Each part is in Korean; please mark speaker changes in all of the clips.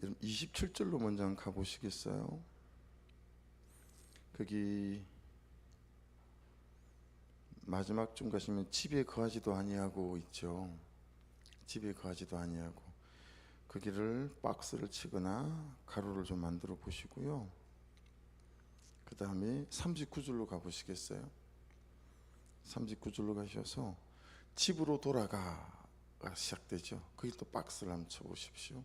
Speaker 1: 27절로 먼저 한번 가보시겠어요? 거기 마지막 쯤 가시면 집에 거하지도 아니하고 있죠. 집에 거하지도 아니하고, 거기를 박스를 치거나 가로를 좀 만들어 보시고요. 그 다음에 39절로 가보시겠어요? 39절로 가셔서 집으로 돌아가가 시작되죠. 거기 또 박스를 한번 쳐보십시오.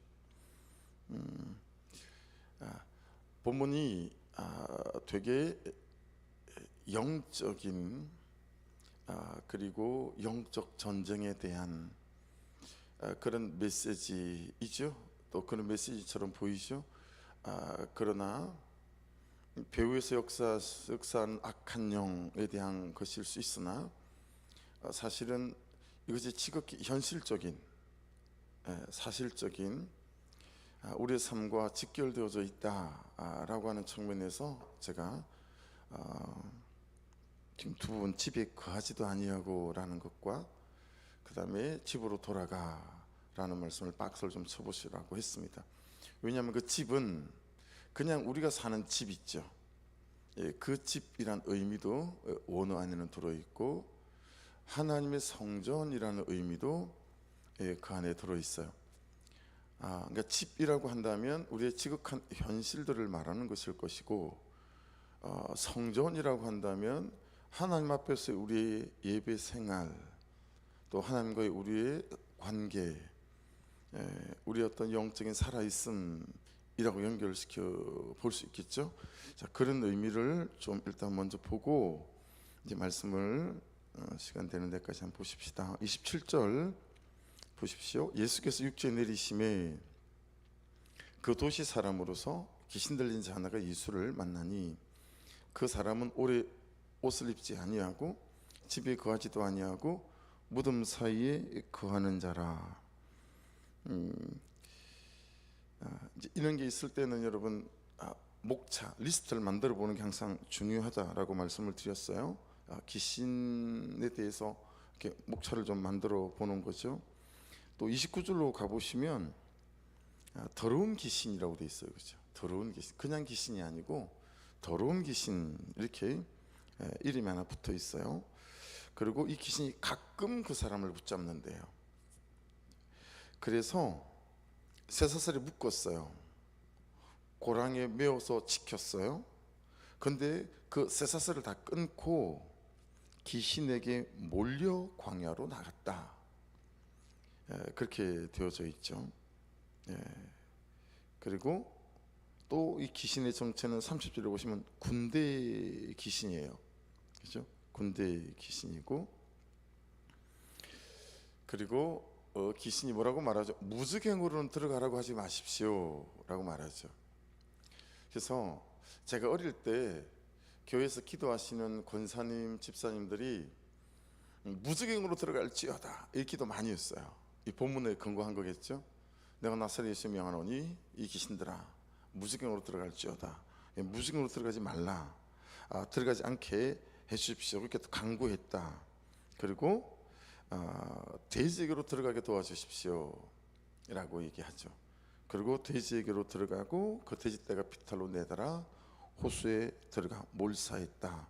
Speaker 1: 본문이 되게 영적인 그리고 영적 전쟁에 대한 그런 메시지이죠. 또 그런 메시지처럼 보이죠. 그러나 배후에서 역사한 악한 영에 대한 것일 수 있으나 사실은 이것이 지극히 현실적인, 사실적인 우리의 삶과 직결되어져 있다라고 하는 측면에서 제가 지금 두 분 집에 거하지도 아니하고라는 것과 그 다음에 집으로 돌아가라는 말씀을 박스를 좀 쳐보시라고 했습니다. 왜냐하면 그 집은 그냥 우리가 사는 집 있죠. 그 집이란 의미도 원어 안에는 들어있고 하나님의 성전이라는 의미도 그 안에 들어있어요. 그러니까 집이라고 한다면 우리의 지극한 현실들을 말하는 것일 것이고, 성전이라고 한다면 하나님 앞에서 우리의 예배 생활, 또 하나님과의 우리의 관계, 우리의 어떤 영적인 살아있음이라고 연결시켜 볼 수 있겠죠. 자, 그런 의미를 좀 일단 먼저 보고 이제 말씀을 시간 되는 데까지 한번 보십시다. 27절 보십시오. 예수께서 육지에 내리심에 그 도시 사람으로서 귀신 들린 자 하나가 예수를 만나니 그 사람은 오래 옷을 입지 아니하고 집에 거하지도 아니하고 무덤 사이에 거하는 자라. 이제 이런 게 있을 때는 여러분 목차 리스트를 만들어 보는 게 항상 중요하다라고 말씀을 드렸어요. 귀신에 대해서 이렇게 목차를 좀 만들어 보는 거죠. 또 29절로 가보시면 더러운 귀신이라고 돼 있어요. 그렇죠? 더러운 귀신, 그냥 귀신이 아니고 더러운 귀신, 이렇게 이름이 하나 붙어 있어요. 그리고 이 귀신이 가끔 그 사람을 붙잡는데요. 그래서 쇠사슬에 묶었어요. 고랑에 메어서 지켰어요. 근데 그 쇠사슬을 다 끊고 귀신에게 몰려 광야로 나갔다. 그렇게 되어져 있죠. 그리고 또 이 귀신의 정체는 30절에 보시면 군대 귀신이에요. 그렇죠? 군대 귀신이고, 그리고 귀신이 뭐라고 말하죠? 무즈갱으로는 들어가라고 하지 마십시오 라고 말하죠. 그래서 제가 어릴 때 교회에서 기도하시는 권사님, 집사님들이 무즈갱으로 들어갈지어다 이 기도 많이 했어요. 이 본문에 근거한 거겠죠. 내가 나사렛 예수 명하노니 이 귀신들아 무즈갱으로 들어갈지어다. 무즈갱으로 들어가지 말라, 들어가지 않게 해주십시오, 그렇게 강구했다. 그리고 돼지에게로 들어가게 도와주십시오 라고 얘기하죠. 그리고 돼지에게로 들어가고 그 돼지떼가 피탈로 내달아 호수에 들어가 몰사했다.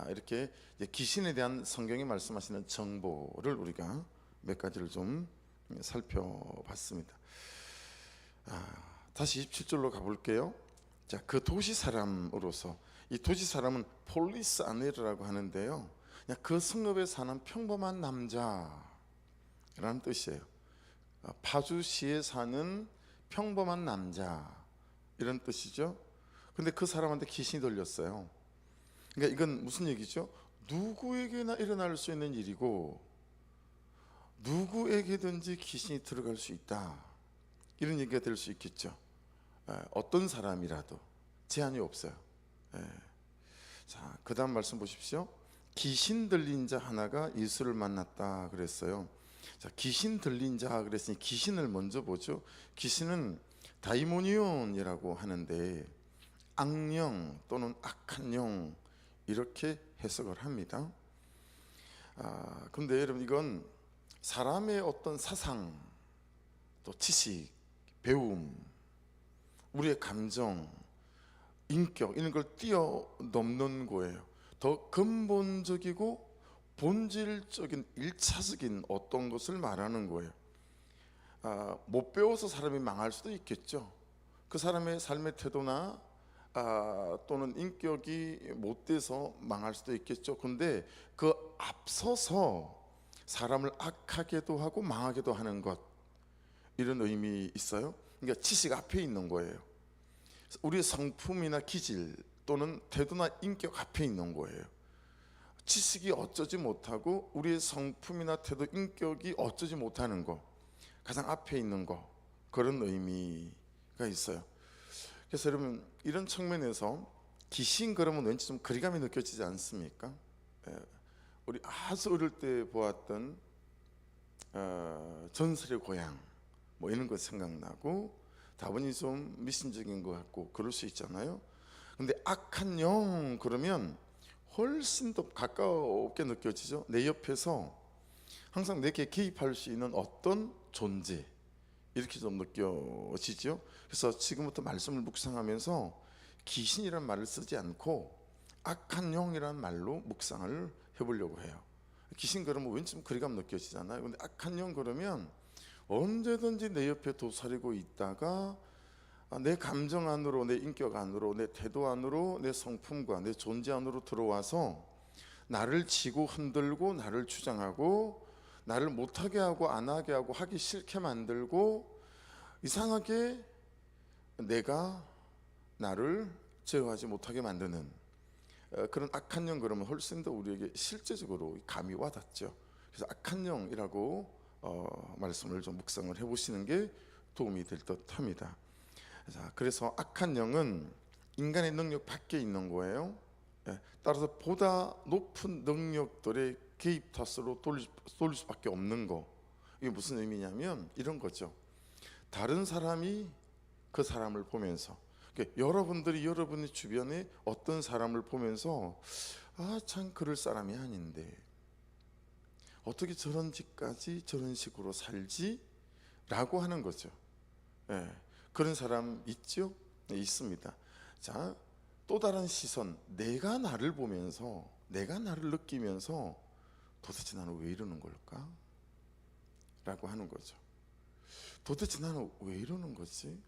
Speaker 1: 이렇게 귀신에 대한 성경이 말씀하시는 정보를 우리가 몇 가지를 좀 살펴봤습니다. 다시 27절로 가볼게요. 자, 그 도시 사람으로서, 이 도시 사람은 폴리스 아네르라고 하는데요, 그냥 그 성읍에 사는 평범한 남자라는 뜻이에요. 파주시에 사는 평범한 남자, 이런 뜻이죠. 근데 그 사람한테 귀신이 들렸어요. 그러니까 이건 무슨 얘기죠? 누구에게나 일어날 수 있는 일이고 누구에게든지 귀신이 들어갈 수 있다, 이런 얘기가 될 수 있겠죠. 어떤 사람이라도 제한이 없어요. 자, 그 다음 말씀 보십시오. 귀신 들린 자 하나가 예수를 만났다 그랬어요. 자, 귀신 들린 자 그랬으니 귀신을 먼저 보죠. 귀신은 다이모니온이라고 하는데 악령 또는 악한 영, 이렇게 해석을 합니다. 근데 여러분, 이건 사람의 어떤 사상, 또 지식, 배움, 우리의 감정, 인격 이런 걸 뛰어넘는 거예요. 더 근본적이고 본질적인 일차적인 어떤 것을 말하는 거예요. 못 배워서 사람이 망할 수도 있겠죠. 그 사람의 삶의 태도나 또는 인격이 못 돼서 망할 수도 있겠죠. 근데 그 앞서서 사람을 악하게도 하고 망하게도 하는 것, 이런 의미 있어요. 그러니까 지식 앞에 있는 거예요. 우리의 성품이나 기질 또는 태도나 인격 앞에 있는 거예요. 지식이 어쩌지 못하고 우리의 성품이나 태도, 인격이 어쩌지 못하는 거, 가장 앞에 있는 거, 그런 의미가 있어요. 그래서 여러분, 이런 측면에서 귀신 그러면 왠지 좀 거리감이 느껴지지 않습니까? 우리 아주 어릴 때 보았던 전설의 고향 뭐 이런 거 생각나고, 다분히 좀 미신적인 것 같고 그럴 수 있잖아요. 근데 악한 영 그러면 훨씬 더 가깝게 느껴지죠. 내 옆에서 항상 내게 개입할 수 있는 어떤 존재, 이렇게 좀 느껴지죠. 그래서 지금부터 말씀을 묵상하면서 귀신이란 말을 쓰지 않고 악한 영이란 말로 묵상을 해보려고 해요. 귀신 그러면 왠지 좀 거리감 느껴지잖아요. 근데 악한 영 그러면 언제든지 내 옆에 도사리고 있다가 내 감정 안으로, 내 인격 안으로, 내 태도 안으로, 내 성품과 내 존재 안으로 들어와서 나를 치고 흔들고, 나를 주장하고, 나를 못하게 하고, 안 하게 하고, 하기 싫게 만들고, 이상하게 내가 나를 제어하지 못하게 만드는 그런 악한 영, 그러면 훨씬 더 우리에게 실제적으로 감이 와닿죠. 그래서 악한 영이라고 말씀을 좀 묵상을 해보시는 게 도움이 될 듯합니다. 자, 그래서 악한 영은 인간의 능력 밖에 있는 거예요. 따라서 보다 높은 능력들의 개입 탓으로 돌릴 수밖에 없는 거. 이게 무슨 의미냐면 이런 거죠. 다른 사람이 그 사람을 보면서, 그러니까 여러분들이 여러분의 주변에 어떤 사람을 보면서 참 그럴 사람이 아닌데 어떻게 저런 짓까지 저런 식으로 살지? 라고 하는 거죠. 그런 사람 있죠? 네, 있습니다. 자, 또 다른 시선, 내가 나를 보면서, 내가 나를 느끼면서 도대체 나는 왜 이러는 걸까? 라고 하는 거죠. 도대체 나는 왜 이러는 거지?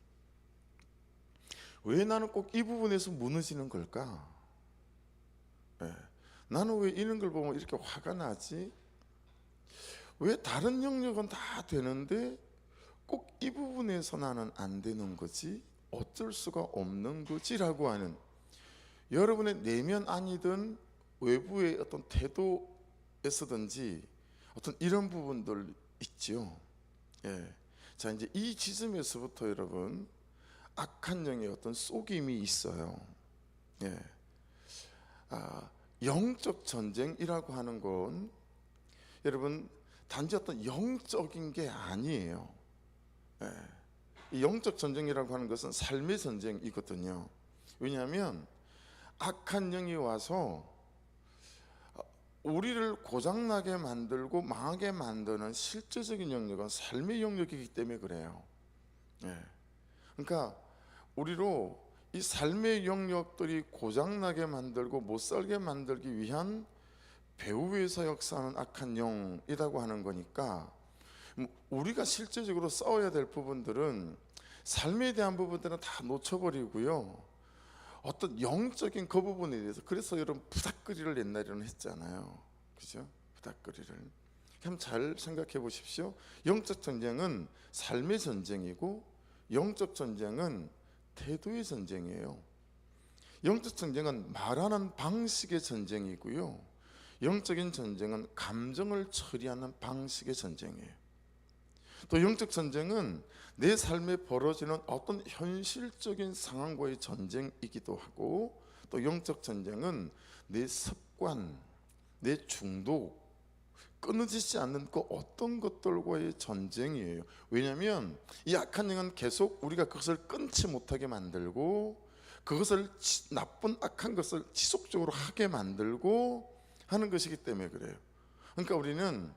Speaker 1: 왜 나는 꼭 이 부분에서 무너지는 걸까? 나는 왜 이런 걸 보면 이렇게 화가 나지? 왜 다른 영역은 다 되는데 꼭 이 부분에서 나는 안 되는 거지? 어쩔 수가 없는 거지? 라고 하는, 여러분의 내면 아니든 외부의 어떤 태도에서든지 어떤 이런 부분들 있죠. 자, 이제 이 지점에서부터 여러분, 악한 영의 어떤 속임이 있어요. 영적 전쟁이라고 하는 건 여러분 단지 어떤 영적인 게 아니에요. 이 영적 전쟁이라고 하는 것은 삶의 전쟁이거든요. 왜냐하면 악한 영이 와서 우리를 고장나게 만들고 망하게 만드는 실제적인 영역은 삶의 영역이기 때문에 그래요. 그러니까 우리로 이 삶의 영역들이 고장나게 만들고 못 살게 만들기 위한 배후에서 역사하는 악한 영이라고 하는 거니까, 우리가 실제적으로 싸워야 될 부분들은, 삶에 대한 부분들은 다 놓쳐버리고요, 어떤 영적인 그 부분에 대해서, 그래서 여러분 부닥거리를 옛날에는 했잖아요. 그죠? 부닥거리를. 한번 잘 생각해 보십시오. 영적 전쟁은 삶의 전쟁이고 영적 전쟁은 태도의 전쟁이에요. 영적 전쟁은 말하는 방식의 전쟁이고요, 영적인 전쟁은 감정을 처리하는 방식의 전쟁이에요. 또 영적 전쟁은 내 삶에 벌어지는 어떤 현실적인 상황과의 전쟁이기도 하고, 또 영적 전쟁은 내 습관, 내 중독, 끊어지지 않는 그 어떤 것들과의 전쟁이에요. 왜냐하면 이 악한 영은 계속 우리가 그것을 끊지 못하게 만들고, 그것을 나쁜 악한 것을 지속적으로 하게 만들고 하는 것이기 때문에 그래요. 그러니까 우리는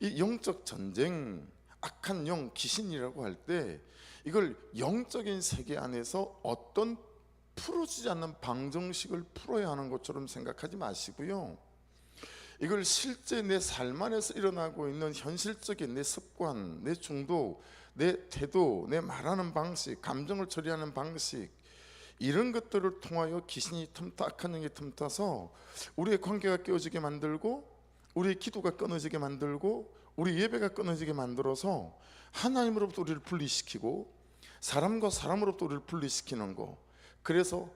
Speaker 1: 이 영적 전쟁, 악한 영, 귀신이라고 할 때 이걸 영적인 세계 안에서 어떤 풀어지지 않는 방정식을 풀어야 하는 것처럼 생각하지 마시고요, 이걸 실제 내 삶 안에서 일어나고 있는 현실적인 내 습관, 내 중독, 내 태도, 내 말하는 방식, 감정을 처리하는 방식, 이런 것들을 통하여 귀신이 악한 영이 틈타서 우리의 관계가 깨어지게 만들고, 우리의 기도가 끊어지게 만들고, 우리 예배가 끊어지게 만들어서 하나님으로부터 우리를 분리시키고 사람과 사람으로부터 우리를 분리시키는 거. 그래서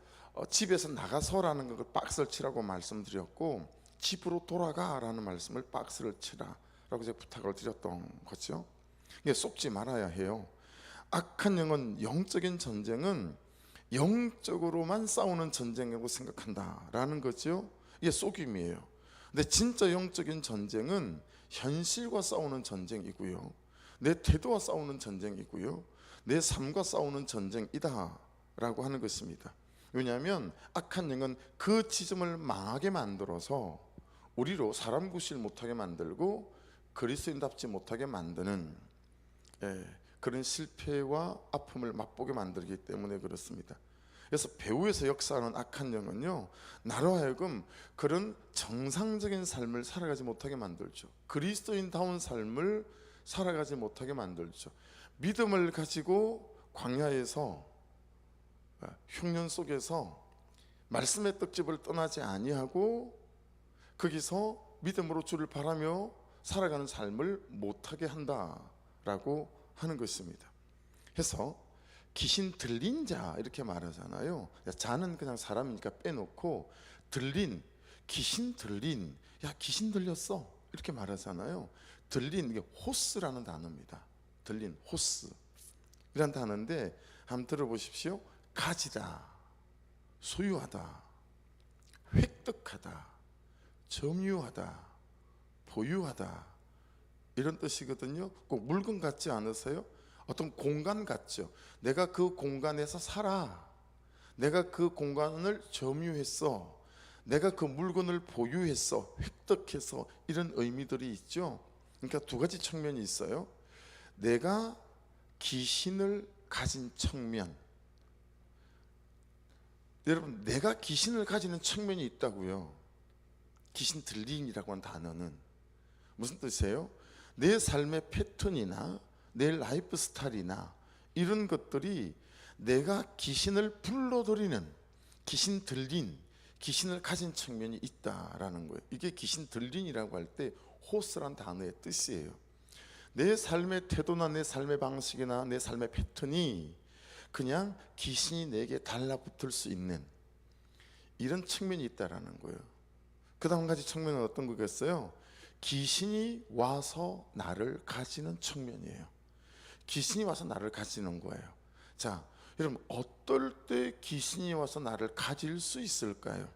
Speaker 1: 집에서 나가서라는 걸 박스를 치라고 말씀드렸고, 집으로 돌아가라는 말씀을 박스를 치라라고 제가 부탁을 드렸던 거죠. 이게 속지 말아야 해요. 악한 영은, 영적인 전쟁은 영적으로만 싸우는 전쟁이라고 생각한다라는 거죠. 이게 속임이에요. 근데 진짜 영적인 전쟁은 현실과 싸우는 전쟁이고요, 내 태도와 싸우는 전쟁이고요, 내 삶과 싸우는 전쟁이다라고 하는 것입니다. 왜냐하면 악한 영은 그 지점을 망하게 만들어서 우리로 사람 구실 못하게 만들고 그리스도인답지 못하게 만드는, 그런 실패와 아픔을 맛보게 만들기 때문에 그렇습니다. 그래서 배후에서 역사하는 악한 영은요, 나로 하여금 그런 정상적인 삶을 살아가지 못하게 만들죠. 그리스도인다운 삶을 살아가지 못하게 만들죠. 믿음을 가지고 광야에서, 흉년 속에서 말씀의 떡집을 떠나지 아니하고 거기서 믿음으로 주를 바라며 살아가는 삶을 못하게 한다라고 하는 것입니다. 해서 귀신 들린 자 이렇게 말하잖아요. 자는 그냥 사람이니까 빼놓고 들린, 귀신 들린, 야 귀신 들렸어 이렇게 말하잖아요. 들린, 이게 호스라는 단어입니다. 들린, 호스 이란 단어인데 한번 들어보십시오. 가지다, 소유하다, 획득하다, 점유하다, 보유하다, 이런 뜻이거든요. 꼭 물건 같지 않으세요? 어떤 공간 같죠. 내가 그 공간에서 살아, 내가 그 공간을 점유했어, 내가 그 물건을 보유했어, 획득해서, 이런 의미들이 있죠. 그러니까 두 가지 측면이 있어요. 내가 귀신을 가진 측면, 여러분 내가 귀신을 가지는 측면이 있다고요. 귀신 들린이라고 하는 단어는 무슨 뜻이에요? 내 삶의 패턴이나 내 라이프 스타일이나 이런 것들이 내가 귀신을 불러들이는, 귀신 들린, 귀신을 가진 측면이 있다라는 거예요. 이게 귀신 들린이라고 할 때 호스란 단어의 뜻이에요. 내 삶의 태도나 내 삶의 방식이나 내 삶의 패턴이 그냥 귀신이 내게 달라붙을 수 있는 이런 측면이 있다라는 거예요. 그 다음 한 가지 측면은 어떤 거겠어요? 귀신이 와서 나를 가지는 측면이에요. 귀신이 와서 나를 가지는 거예요. 자, 여러분 어떨 때 귀신이 와서 나를 가질 수 있을까요?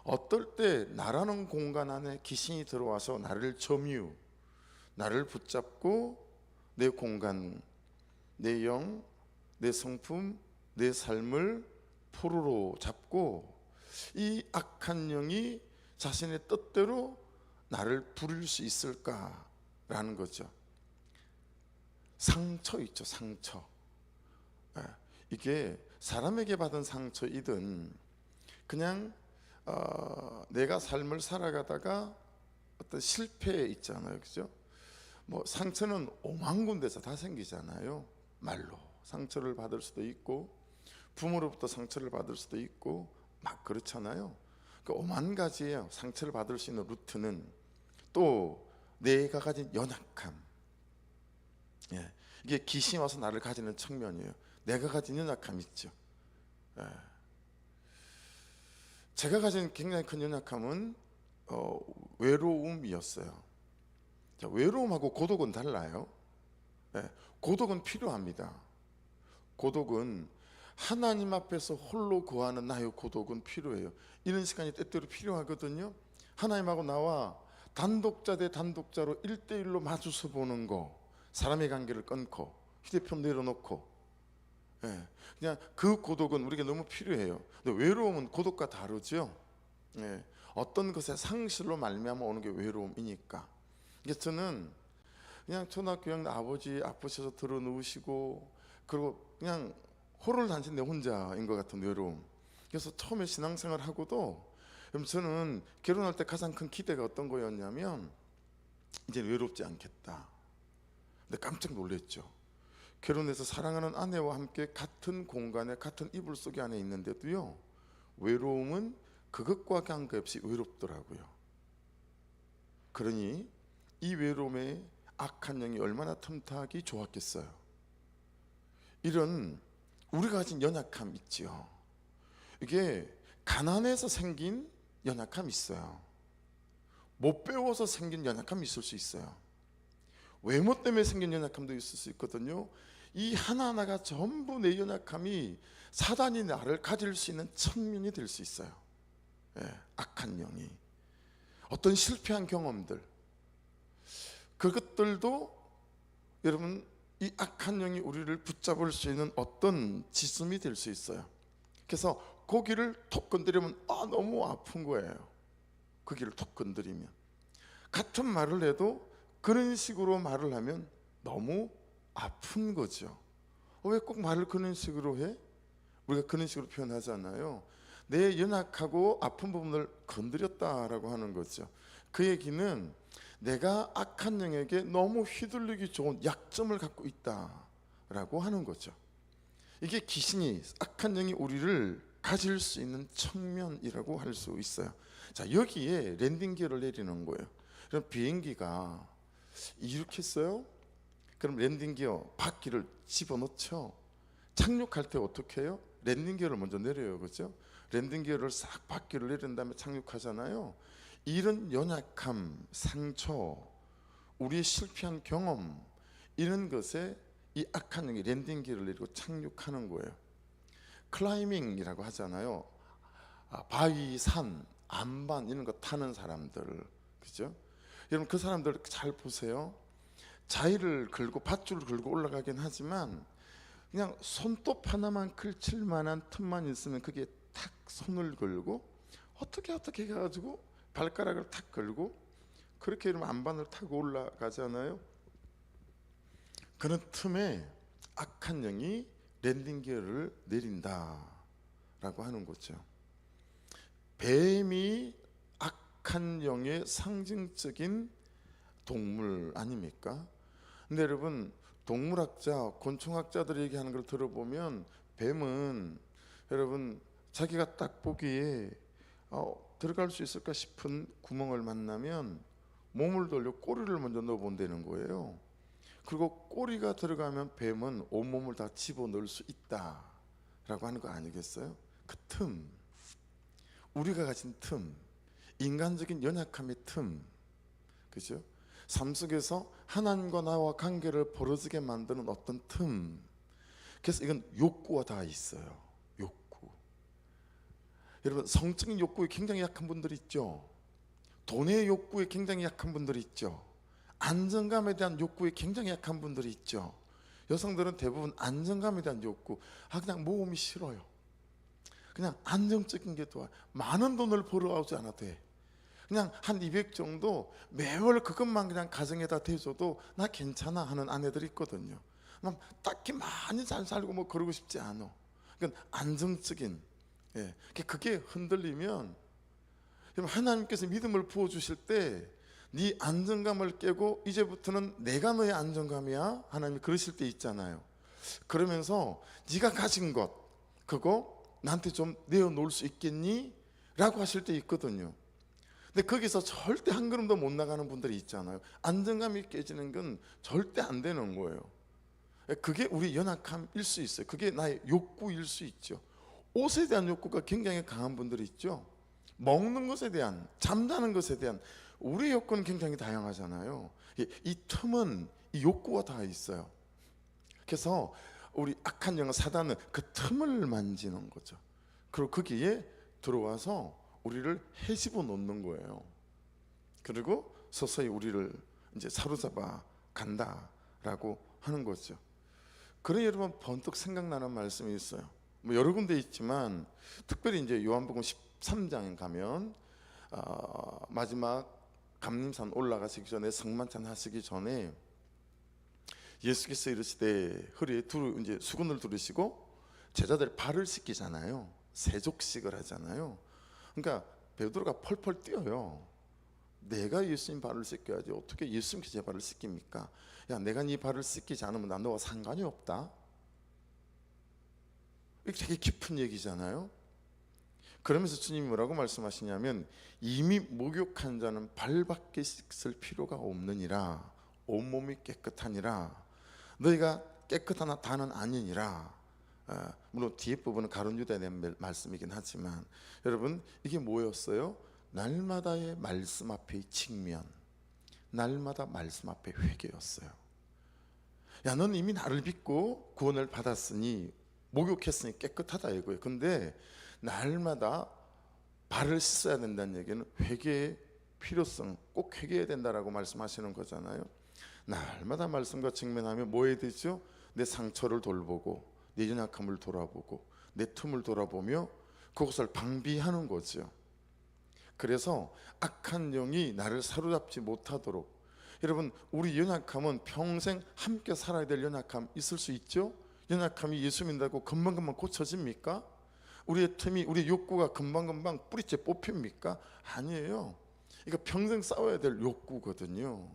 Speaker 1: 어떨 때 나라는 공간 안에 귀신이 들어와서 나를 점유, 나를 붙잡고 내 공간, 내 영, 내 성품, 내 삶을 포로로 잡고 이 악한 영이 자신의 뜻대로 나를 부릴 수 있을까라는 거죠. 상처 있죠, 상처. 이게 사람에게 받은 상처이든 그냥 내가 삶을 살아가다가 어떤 실패 있잖아요, 그죠? 뭐 상처는 오만 군데서 다 생기잖아요. 말로 상처를 받을 수도 있고 부모로부터 상처를 받을 수도 있고 막 그렇잖아요. 그 오만 가지예요. 상처를 받을 수 있는 루트는. 또 내가 가진 연약함, 이게 귀신이 와서 나를 가지는 측면이에요. 내가 가진 연약함 있죠. 제가 가진 굉장히 큰 연약함은 외로움이었어요. 자, 외로움하고 고독은 달라요. 고독은 필요합니다. 고독은 하나님 앞에서 홀로 거하는 나의 고독은 필요해요. 이런 시간이 때때로 필요하거든요. 하나님하고 나와 단독자 대 단독자로 1대1로 마주서 보는 거, 사람의 관계를 끊고 휴대폰 내려놓고, 그냥 그 고독은 우리에게 너무 필요해요. 근데 외로움은 고독과 다르죠. 어떤 것의 상실로 말미암아 오는 게 외로움이니까. 이게 저는 그냥 초등학교 형 아버지 아프셔서 들어 누우시고 그리고 그냥 호롤단신 내 혼자인 것 같은 외로움. 그래서 처음에 신앙생활 하고도 저는 결혼할 때 가장 큰 기대가 어떤 거였냐면 이제 외롭지 않겠다. 근데 깜짝 놀랐죠. 결혼해서 사랑하는 아내와 함께 같은 공간에 같은 이불 속에 안에 있는데도요, 외로움은 그것과 관계없이 외롭더라고요. 그러니 이 외로움에 악한 영이 얼마나 틈타기 좋았겠어요. 이런 우리가 가진 연약함 있지요. 이게 가난해서 생긴 연약함이 있어요. 못 배워서 생긴 연약함이 있을 수 있어요. 외모 때문에 생긴 연약함도 있을 수 있거든요. 이 하나하나가 전부 내 연약함이 사단이 나를 가질 수 있는 측면이 될 수 있어요. 악한 영이 어떤 실패한 경험들, 그것들도 여러분 이 악한 영이 우리를 붙잡을 수 있는 어떤 지점이 될 수 있어요. 그래서 고기를 톡 건드리면 너무 아픈 거예요. 고기를 톡 건드리면 같은 말을 해도 그런 식으로 말을 하면 너무 아픈 거죠. 왜 꼭 말을 그런 식으로 해? 우리가 그런 식으로 표현하잖아요. 내 연약하고 아픈 부분을 건드렸다라고 하는 거죠. 그 얘기는 내가 악한 영에게 너무 휘둘리기 좋은 약점을 갖고 있다라고 하는 거죠. 이게 귀신이, 악한 영이 우리를 가질 수 있는 측면이라고 할 수 있어요. 자, 여기에 랜딩 기어를 내리는 거예요. 그럼 비행기가 이렇게 써요? 그럼 랜딩 기어 바퀴를 집어넣죠. 착륙할 때 어떻게 해요? 랜딩 기어를 먼저 내려요, 그렇죠? 랜딩 기어를 싹 바퀴를 내린 다음에 착륙하잖아요. 이런 연약함, 상처, 우리의 실패한 경험, 이런 것에 이 악한 영이 랜딩 기어를 내리고 착륙하는 거예요. 클라이밍이라고 하잖아요. 바위, 산, 안반 이런 거 타는 사람들, 그죠? 여러분 그 사람들 잘 보세요. 자위를 걸고 밧줄을 걸고 올라가긴 하지만 그냥 손톱 하나만 걸칠 만한 틈만 있으면 그게 탁 손을 걸고 어떻게 해가지고 발가락을 탁 걸고 그렇게 이러면 안반을 타고 올라가잖아요. 그런 틈에 악한 영이 랜딩 기어를 내린다라고 하는 거죠. 뱀이 악한 영의 상징적인 동물 아닙니까? 근데 여러분 동물학자, 곤충학자들이 얘기하는 걸 들어보면 뱀은 여러분 자기가 딱 보기에 들어갈 수 있을까 싶은 구멍을 만나면 몸을 돌려 꼬리를 먼저 넣어본다는 거예요. 그리고 꼬리가 들어가면 뱀은 온몸을 다 집어넣을 수 있다라고 하는 거 아니겠어요? 그 틈, 우리가 가진 틈, 인간적인 연약함의 틈, 그죠? 삶 속에서 하나님과 나와 관계를 벌어지게 만드는 어떤 틈. 그래서 이건 욕구와 다 있어요. 욕구. 여러분 성적인 욕구에 굉장히 약한 분들이 있죠. 돈의 욕구에 굉장히 약한 분들이 있죠. 안정감에 대한 욕구에 굉장히 약한 분들이 있죠. 여성들은 대부분 안정감에 대한 욕구, 그냥 모험이 싫어요. 그냥 안정적인 게 좋아. 많은 돈을 벌어오지 않아도 돼. 그냥 한 200 정도 매월 그것만 그냥 가정에다 대줘도 나 괜찮아 하는 아내들이 있거든요. 난 딱히 많이 잘 살고 뭐 그러고 싶지 않아. 그러니까 안정적인, 그게 흔들리면 하나님께서 믿음을 부어주실 때 네 안정감을 깨고 이제부터는 내가 너의 안정감이야 하나님이 그러실 때 있잖아요. 그러면서 네가 가진 것 그거 나한테 좀 내어놓을 수 있겠니? 라고 하실 때 있거든요. 근데 거기서 절대 한 걸음도 못 나가는 분들이 있잖아요. 안정감이 깨지는 건 절대 안 되는 거예요. 그게 우리 연약함일 수 있어요. 그게 나의 욕구일 수 있죠. 옷에 대한 욕구가 굉장히 강한 분들이 있죠. 먹는 것에 대한, 잠자는 것에 대한 우리의 욕구는 굉장히 다양하잖아요. 이 틈은 이 욕구가 다 있어요. 그래서 우리 악한 영은 사단은 그 틈을 만지는 거죠. 그리고 거기에 들어와서 우리를 헤집어 놓는 거예요. 그리고 서서히 우리를 이제 사로잡아 간다라고 하는 거죠. 그러니 여러분 번뜩 생각나는 말씀이 있어요. 뭐 여러 군데 있지만 특별히 이제 요한복음 13장에 가면 마지막 감림산 올라가시기 전에 성만찬 하시기 전에 예수께서 이르시되 허리에 이제 수건을 두르시고 제자들 발을 씻기잖아요. 세족식을 하잖아요. 그러니까 베드로가 펄펄 뛰어요. 내가 예수님 발을 씻겨야지 어떻게 예수님께 제 발을 씻깁니까? 야, 내가 네 발을 씻기지 않으면 난 너와 상관이 없다. 이게 되게 깊은 얘기잖아요. 그러면서 주님이 뭐라고 말씀하시냐면 이미 목욕한 자는 발밖에 씻을 필요가 없느니라. 온몸이 깨끗하니라. 너희가 깨끗하나 다는 아니니라. 물론 뒤에 부분은 가룟 유다에 대한 말씀이긴 하지만 여러분 이게 뭐였어요? 날마다의 말씀 앞의 직면, 날마다 말씀 앞의 회개였어요. 야, 넌 이미 나를 믿고 구원을 받았으니 목욕했으니 깨끗하다 이거예요. 근데 날마다 발을 씻어야 된다는 얘기는 회개의 필요성, 꼭 회개해야 된다라고 말씀하시는 거잖아요. 날마다 말씀과 직면하며 뭐 해야 되죠? 내 상처를 돌보고 내 연약함을 돌아보고 내 틈을 돌아보며 그것을 방비하는 거죠. 그래서 악한 영이 나를 사로잡지 못하도록, 여러분 우리 연약함은 평생 함께 살아야 될 연약함 있을 수 있죠? 연약함이 예수 믿는다고 금방금방 고쳐집니까? 우리의 틈이, 우리의 욕구가 금방금방 뿌리째 뽑힙니까? 아니에요. 이거 평생 싸워야 될 욕구거든요.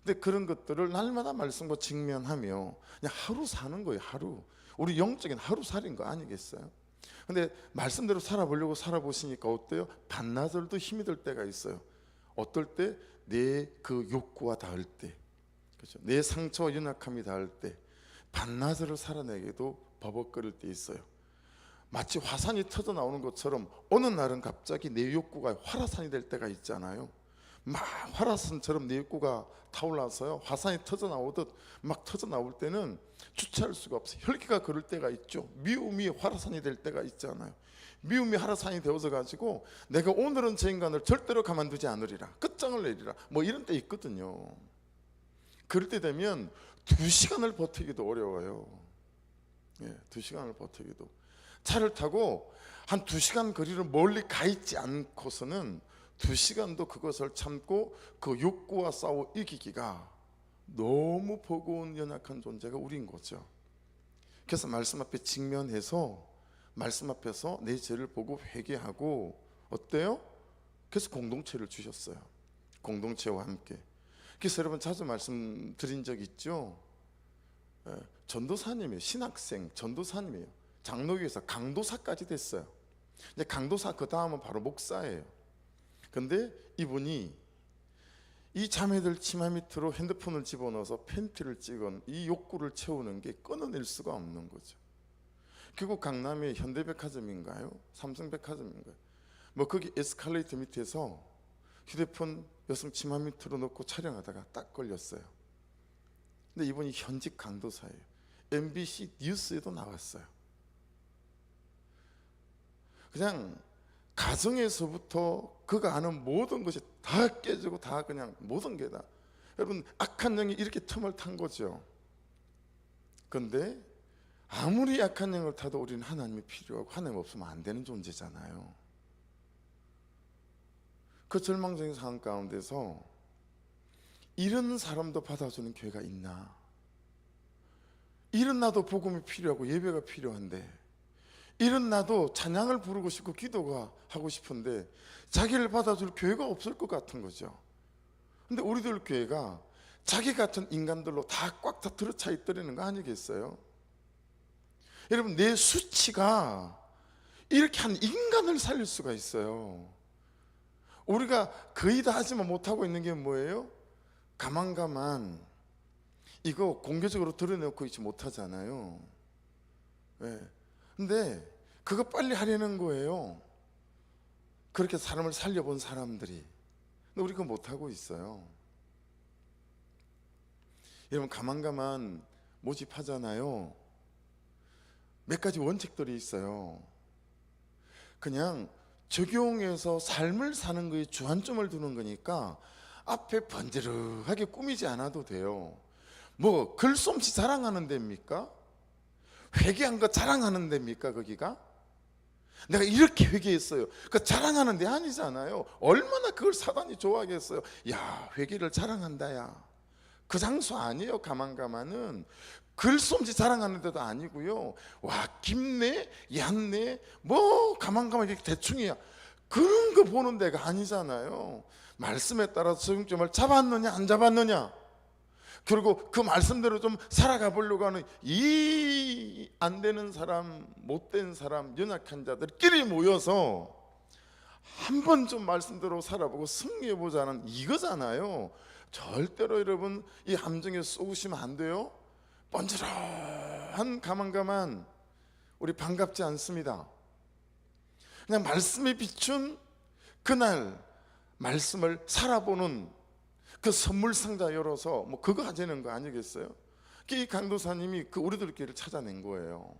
Speaker 1: 근데 그런 것들을 날마다 말씀과 직면하며 그냥 하루 사는 거예요. 하루. 우리 영적인 하루살인 거 아니겠어요? 근데 말씀대로 살아보려고 살아보시니까 어때요? 반나절도 힘이 들 때가 있어요. 어떨 때? 내 그 욕구와 닿을 때, 그렇죠? 내 상처와 연약함이 닿을 때 반나절을 살아내기도 버벅거릴 때 있어요. 마치 화산이 터져 나오는 것처럼 어느 날은 갑자기 내 욕구가 활화산이 될 때가 있잖아요. 막 활화산처럼 내 욕구가 타올라서요, 화산이 터져 나오듯 막 터져 나올 때는 주체할 수가 없어요. 혈기가 그럴 때가 있죠. 미움이 활화산이 될 때가 있잖아요. 미움이 활화산이 되어서 가지고 내가 오늘은 저 인간을 절대로 가만두지 않으리라, 끝장을 내리라, 뭐 이런 때 있거든요. 그럴 때 되면 2시간을 버티기도 어려워요. 2시간을 버티기도. 차를 타고 한 2시간 거리를 멀리 가 있지 않고서는 2시간도 그것을 참고 그 욕구와 싸워 이기기가 너무 버거운 연약한 존재가 우리인 거죠. 그래서 말씀 앞에 직면해서 말씀 앞에서 내 죄를 보고 회개하고, 어때요? 그래서 공동체를 주셨어요. 공동체와 함께. 그래서 여러분 자주 말씀드린 적 있죠. 전도사님이에요. 신학생 전도사님이에요. 장로교에서 강도사까지 됐어요. 이제 강도사 그 다음은 바로 목사예요. 근데 이분이 이 자매들 치마 밑으로 핸드폰을 집어넣어서 팬티를 찍은 이 욕구를 채우는 게 끊어낼 수가 없는 거죠. 결국 강남의 현대백화점인가요? 삼성백화점인가요? 뭐 거기 에스컬레이터 밑에서 휴대폰 여성 치마 밑으로 넣고 촬영하다가 딱 걸렸어요. 근데 이분이 현직 강도사예요. MBC 뉴스에도 나왔어요. 그냥 가정에서부터 그가 아는 모든 것이 다 깨지고 다 그냥 모든 게 다, 여러분 악한 영이 이렇게 틈을 탄 거죠. 그런데 아무리 악한 영을 타도 우리는 하나님이 필요하고 하나님 없으면 안 되는 존재잖아요. 그 절망적인 상황 가운데서 이런 사람도 받아주는 교회가 있나? 이런 나도 복음이 필요하고 예배가 필요한데, 이런 나도 찬양을 부르고 싶고 기도가 하고 싶은데 자기를 받아줄 교회가 없을 것 같은 거죠. 근데 우리들 교회가 자기 같은 인간들로 다 꽉 다 들어차 있더라는 거 아니겠어요? 여러분 내 수치가 이렇게 한 인간을 살릴 수가 있어요. 우리가 거의 다 하지만 못하고 있는 게 뭐예요? 가만 이거 공개적으로 드러내놓고 있지 못하잖아요. 근데 그거 빨리 하려는 거예요. 그렇게 사람을 살려본 사람들이. 근데 우리 그거 못하고 있어요. 여러분 가만 모집하잖아요. 몇 가지 원칙들이 있어요. 그냥 적용해서 삶을 사는 거에 주안점을 두는 거니까 앞에 번지르하게 꾸미지 않아도 돼요. 뭐 글솜씨 자랑하는 데입니까? 회개한 거 자랑하는 데입니까? 거기가? 내가 이렇게 회개했어요, 그 자랑하는 데 아니잖아요. 얼마나 그걸 사단이 좋아하겠어요. 야, 회개를 자랑한다. 야, 그 장소 아니에요. 가만가만은 글솜씨 자랑하는 데도 아니고요. 와 깊네 얕네 뭐 가만가만 이렇게 대충이야, 그런 거 보는 데가 아니잖아요. 말씀에 따라서 적용점을 잡았느냐 안 잡았느냐, 그리고 그 말씀대로 좀 살아가 보려고 하는 이 안 되는 사람, 못된 사람, 연약한 자들끼리 모여서 한번 좀 말씀대로 살아보고 승리해 보자는 이거잖아요. 절대로 여러분 이 함정에 쏘시면 안 돼요. 번지러한 가만가만 우리 반갑지 않습니다. 그냥 말씀에 비춘 그날 말씀을 살아보는 그 선물 상자 열어서 뭐 그거 하자는 거 아니겠어요? 이 강도사님이 그 우리들끼리를 찾아낸 거예요.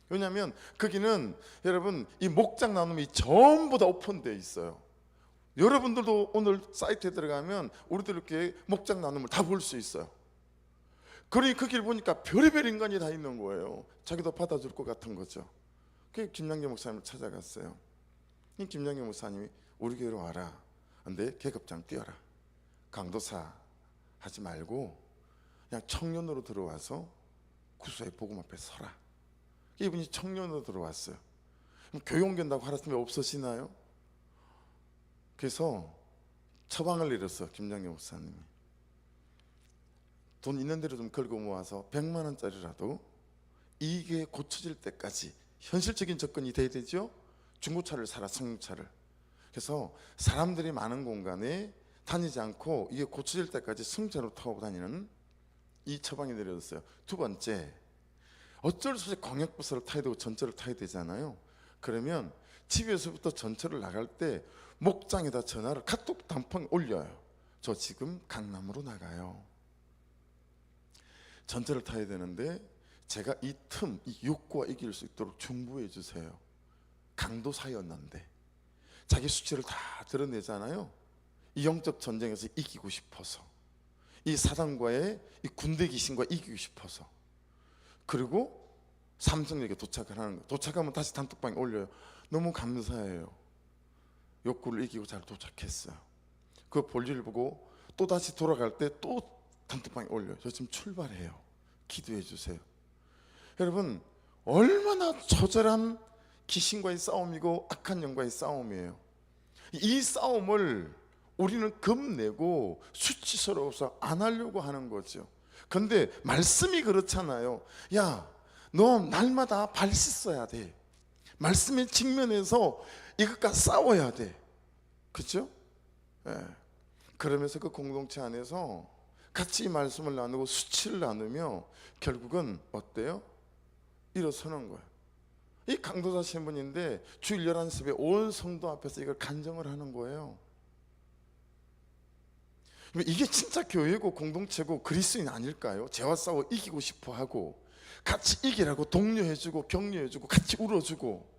Speaker 1: 왜냐하면 거기는 여러분 이 목장 나눔이 전부 다 오픈되어 있어요. 여러분들도 오늘 사이트에 들어가면 우리들끼리 목장 나눔을 다 볼 수 있어요. 그러니 거기를 보니까 별의별 인간이 다 있는 거예요. 자기도 받아줄 것 같은 거죠. 그 김양계 목사님을 찾아갔어요. 이 김양계 목사님이 우리 교회로 와라. 근데 계급장 띄어라. 강도사 하지 말고 그냥 청년으로 들어와서 구수의 복음 앞에 서라. 이분이 청년으로 들어왔어요. 그럼 교회 옮긴다고 하루아침에 없어지나요? 그래서 처방을 내렸어. 김양계 목사님이 돈 있는 대로 좀 긁어 모아서 100만 원짜리라도 이게 고쳐질 때까지 현실적인 접근이 돼야 되죠. 중고차를 사라, 승용차를. 그래서 사람들이 많은 공간에 다니지 않고 이게 고쳐질 때까지 승용차로 타고 다니는 이 처방이 내려졌어요. 두 번째, 어쩔 수 없이 광역버스를 타야 되고 전철을 타야 되잖아요. 그러면 집에서부터 전철을 나갈 때 목장에다 전화를 카톡 단풍에 올려요. 저 지금 강남으로 나가요. 전철을 타야 되는데 제가 이 틈, 이 욕구와 이길 수 있도록 중보해 주세요. 강도사였는데 자기 수치를 다 드러내잖아요. 이 영적 전쟁에서 이기고 싶어서, 이 사단과의 이 군대 귀신과 이기고 싶어서. 그리고 삼성역에 도착을 하는 거예요. 도착하면 다시 단톡방에 올려요. 너무 감사해요. 욕구를 이기고 잘 도착했어요. 그 볼일을 보고 또 다시 돌아갈 때 또 단톡방에 올려요. 저 지금 출발해요. 기도해 주세요. 여러분 얼마나 처절한 귀신과의 싸움이고 악한 영과의 싸움이에요. 이 싸움을 우리는 겁내고 수치스러워서 안 하려고 하는 거죠. 그런데 말씀이 그렇잖아요. 야, 너 날마다 발 씻어야 돼. 말씀에 직면해서 이것과 싸워야 돼. 그렇죠? 예. 그러면서 그 공동체 안에서 같이 말씀을 나누고 수치를 나누며 결국은 어때요? 일어서는 거예요. 이 강도사 신분인데 주일 11습에 온 성도 앞에서 이걸 간증을 하는 거예요. 이게 진짜 교회고 공동체고 그리스도인 아닐까요? 죄와 싸워 이기고 싶어 하고 같이 이기라고 독려해주고 격려해주고 같이 울어주고.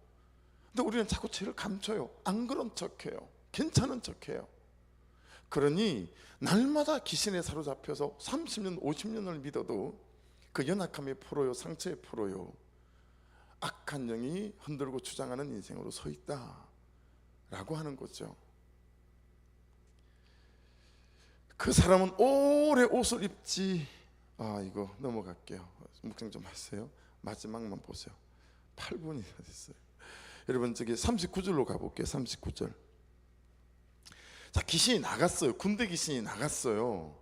Speaker 1: 근데 우리는 자꾸 죄를 감춰요. 안 그런 척해요. 괜찮은 척해요. 그러니 날마다 귀신에 사로잡혀서 30년 50년을 믿어도 그 연약함의 포로요, 상처의 포로요, 악한 영이 흔들고 주장하는 인생으로 서 있다라고 하는 거죠. 그 사람은 오래 옷을 입지. 이거 넘어갈게요. 묵상 좀 하세요. 마지막만 보세요. 8분이 됐어요. 여러분 저기 39절로 가볼게요. 39절. 자, 귀신이 나갔어요. 군대 귀신이 나갔어요.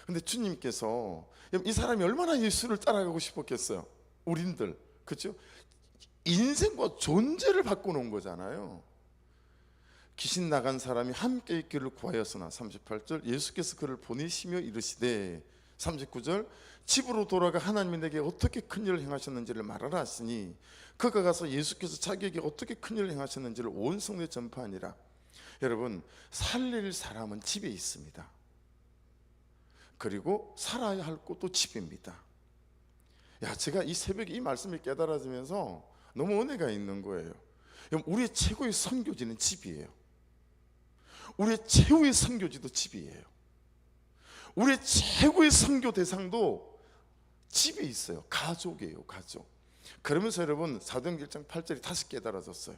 Speaker 1: 근데 주님께서 이 사람이 얼마나 예수를 따라가고 싶었겠어요. 우린들, 그렇죠? 인생과 존재를 바꿔놓은 거잖아요. 귀신 나간 사람이 함께 있기를 구하였으나 38절 예수께서 그를 보내시며 이르시되 39절 집으로 돌아가 하나님이 내게 어떻게 큰 일을 행하셨는지를 말하라 하시니 그가 가서 예수께서 자기에게 어떻게 큰 일을 행하셨는지를 온 성내에 전파하니라. 여러분 살릴 사람은 집에 있습니다. 그리고 살아야 할 곳도 집입니다. 야, 제가 이 새벽에 이 말씀을 깨달아지면서 너무 은혜가 있는 거예요. 우리의 최고의 선교지는 집이에요. 우리의 최후의 선교지도 집이에요. 우리의 최고의 선교 대상도 집에 있어요. 가족이에요. 가족. 그러면서 여러분 사도행전 1장 8절이 다시 깨달아졌어요.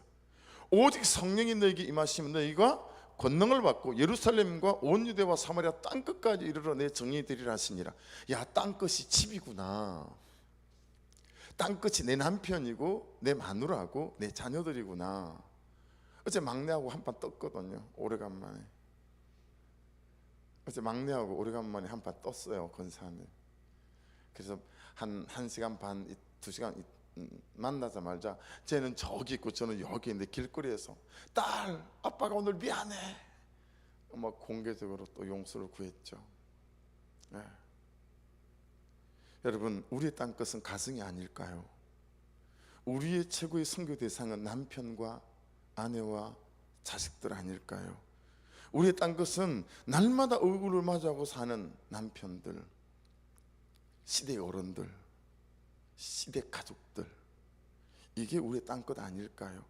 Speaker 1: 오직 성령이 너에게 임하시면 너희가 권능을 받고 예루살렘과 온 유대와 사마리아 땅끝까지 이르러 내 정의 되리라 하시니라. 야, 땅끝이 집이구나. 땅끝이 내 남편이고 내 마누라고 내 자녀들이구나. 어제 막내하고 한판 떴거든요. 오래간만에. 어제 막내하고 오래간만에 한판 떴어요. 건산에. 그래서 한 1시간 반, 2시간 만나자마자 쟤는 저기 있고 저는 여기 있는데 길거리에서 딸, 아빠가 오늘 미안해. 막 공개적으로 또 용서를 구했죠. 네. 여러분, 우리의 땅끝은 가정이 아닐까요? 우리의 최고의 선교 대상은 남편과 아내와 자식들 아닐까요? 우리의 땅끝은 날마다 얼굴을 마주하고 사는 남편들, 시대의 어른들, 시대 가족들, 이게 우리의 땅끝 아닐까요?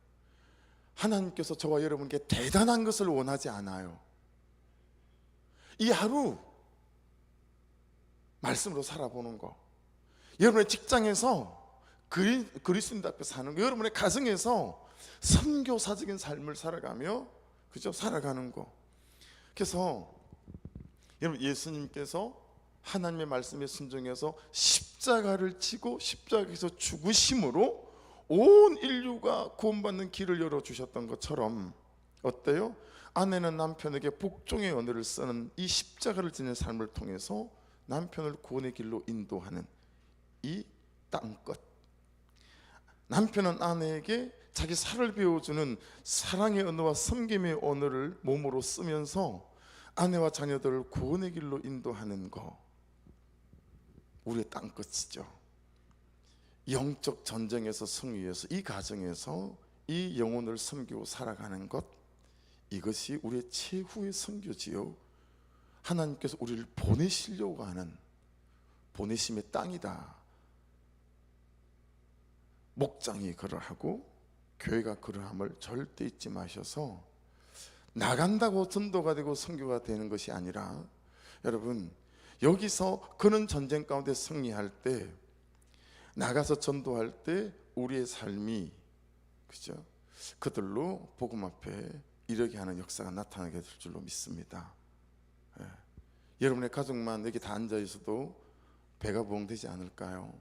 Speaker 1: 하나님께서 저와 여러분께 대단한 것을 원하지 않아요. 이 하루 말씀으로 살아보는 거, 여러분의 직장에서 그리스도인 앞에 사는 거, 여러분의 가정에서 선교사적인 삶을 살아가며, 그죠? 살아가는 거. 그래서 여러분, 예수님께서 하나님의 말씀에 순종해서 십자가를 지고 십자가에서 죽으심으로 온 인류가 구원받는 길을 열어주셨던 것처럼, 어때요? 아내는 남편에게 복종의 언어를 쓰는 이 십자가를 지닌 삶을 통해서 남편을 구원의 길로 인도하는 이 땅끝, 남편은 아내에게 자기 살을 배워주는 사랑의 언어와 섬김의 언어를 몸으로 쓰면서 아내와 자녀들을 구원의 길로 인도하는 거, 우리의 땅끝이죠. 영적 전쟁에서 승리해서 이 가정에서 이 영혼을 섬기고 살아가는 것, 이것이 우리의 최후의 선교지요, 하나님께서 우리를 보내시려고 하는 보내심의 땅이다. 목장이 그러하고 교회가 그러함을 절대 잊지 마셔서, 나간다고 전도가 되고 선교가 되는 것이 아니라, 여러분, 여기서 그런 전쟁 가운데 승리할 때, 나가서 전도할 때 우리의 삶이, 그죠? 그들로 복음 앞에 이르게 하는 역사가 나타나게 될 줄로 믿습니다. 예. 여러분의 가족만 여기 다 앉아 있어도 배가 부흥되지 않을까요?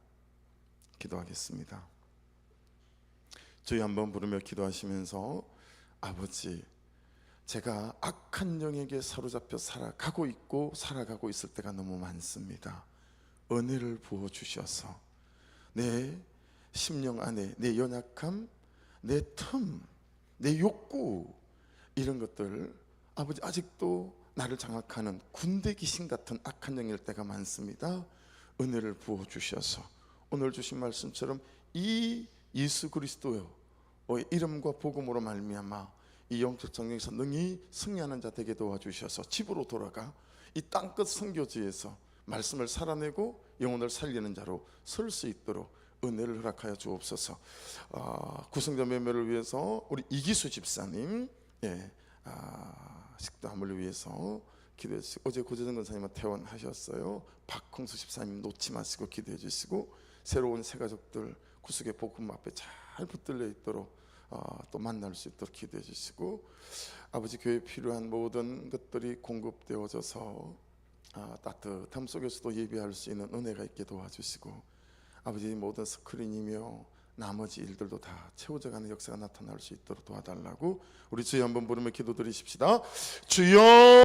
Speaker 1: 기도하겠습니다. 주여 한번 부르며 기도하시면서, 아버지, 제가 악한 영에게 사로잡혀 살아가고 있고 살아가고 있을 때가 너무 많습니다. 은혜를 부어주셔서 내 심령 안에 내 연약함, 내 틈, 내 욕구, 이런 것들, 아버지, 아직도 나를 장악하는 군대 귀신 같은 악한 영일 때가 많습니다. 은혜를 부어주셔서 오늘 주신 말씀처럼 이 예수 그리스도의 이름과 복음으로 말미암아 이 영적 전쟁에서 능히 승리하는 자 되게 도와주셔서 집으로 돌아가 이 땅끝 선교지에서 말씀을 살아내고 영혼을 살리는 자로 설 수 있도록 은혜를 허락하여 주옵소서. 구성자 몇몇을 위해서 우리 이기수 집사님, 식도암을 위해서 기도해 주시고, 어제 고재정 권사님은 퇴원하셨어요. 박홍수 집사님 놓지 마시고 기도해 주시고, 새로운 새 가족들 구속의 복음 앞에 잘 붙들려 있도록 또 만날 수 있도록 기도해 주시고, 아버지, 교회에 필요한 모든 것들이 공급되어져서 따뜻함 속에서도 예배할 수 있는 은혜가 있게 도와주시고, 아버지, 모든 스크린이며 나머지 일들도 다 채워져가는 역사가 나타날 수 있도록 도와달라고 우리 주여 한번 부르며 기도드리십시다. 주여.